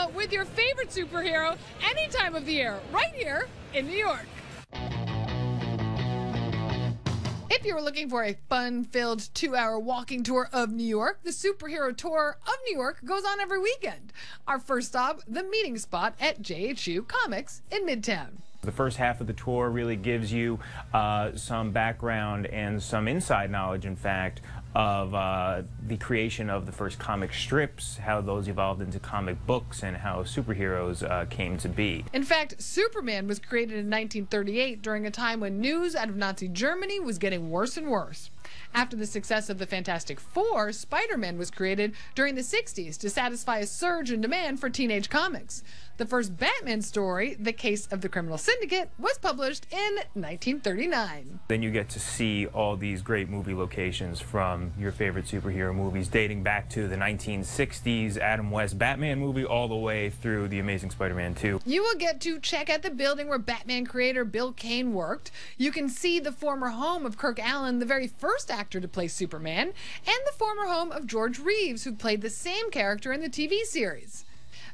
cinema with your favorite superhero any time of the year, right here in New York. If you were looking for a fun-filled 2-hour walking tour of New York, the Superhero Tour of New York goes on every weekend. Our first stop, the meeting spot at JHU Comics in Midtown. The first half of the tour really gives you some background and some inside knowledge, in fact, of the creation of the first comic strips, how those evolved into comic books, and how superheroes came to be. In fact, Superman was created in 1938 during a time when news out of Nazi Germany was getting worse and worse. After the success of the Fantastic Four, Spider-Man was created during the 60s to satisfy a surge in demand for teenage comics. The first Batman story, The Case of the Criminal Syndicate, was published in 1939. Then you get to see all these great movie locations from your favorite superhero movies, dating back to the 1960s Adam West Batman movie all the way through The Amazing Spider-Man 2. You will get to check out the building where Batman creator Bill Kane worked. You can see the former home of Kirk Allen, the very first actor to play Superman, and the former home of George Reeves, who played the same character in the TV series.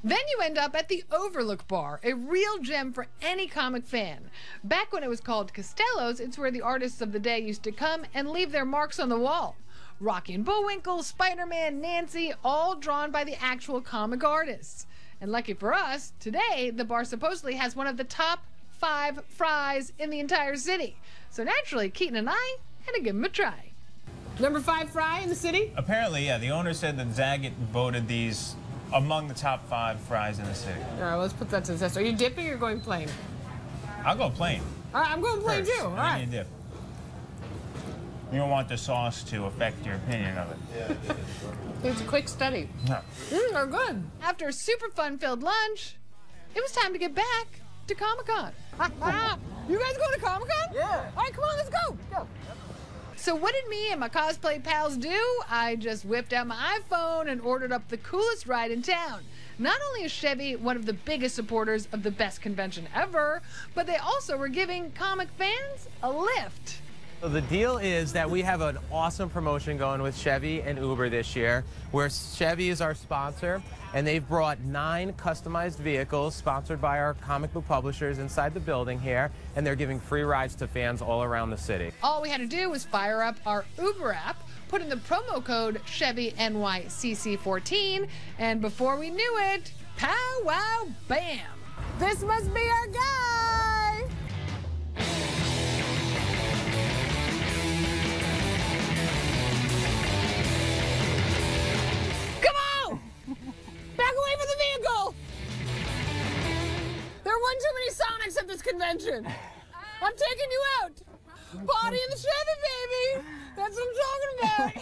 Then you end up at the Overlook Bar, a real gem for any comic fan. Back when it was called Costello's, it's where the artists of the day used to come and leave their marks on the wall. Rocky and Bullwinkle, Spider-Man, Nancy, all drawn by the actual comic artists. And lucky for us, today the bar supposedly has one of the top 5 fries in the entire city. So naturally, Keaton and I had to give them a try. Number 5 fry in the city? Apparently, yeah. The owner said that Zagat voted these among the top 5 fries in the city. All right, let's put that to the test. Are you dipping or going plain? I'll go plain. All right, I'm going plain too. All right. You dip. You don't want the sauce to affect your opinion of it. It's a quick study. No. They're good. After a super fun-filled lunch, it was time to get back to Comic-Con. You guys going to Comic-Con? Yeah. All right, come on, let's go. Go. So what did me and my cosplay pals do? I just whipped out my iPhone and ordered up the coolest ride in town. Not only is Chevy one of the biggest supporters of the best convention ever, but they also were giving comic fans a lift. So the deal is that we have an awesome promotion going with Chevy and Uber this year, where Chevy is our sponsor, and they've brought 9 customized vehicles sponsored by our comic book publishers inside the building here, and they're giving free rides to fans all around the city. All we had to do was fire up our Uber app, put in the promo code ChevyNYCC14, and before we knew it, pow wow bam! This must be our guy! Back away from the vehicle! There are one too many Sonics at this convention. I'm taking you out. Body in the Chevy, baby. That's what I'm talking about.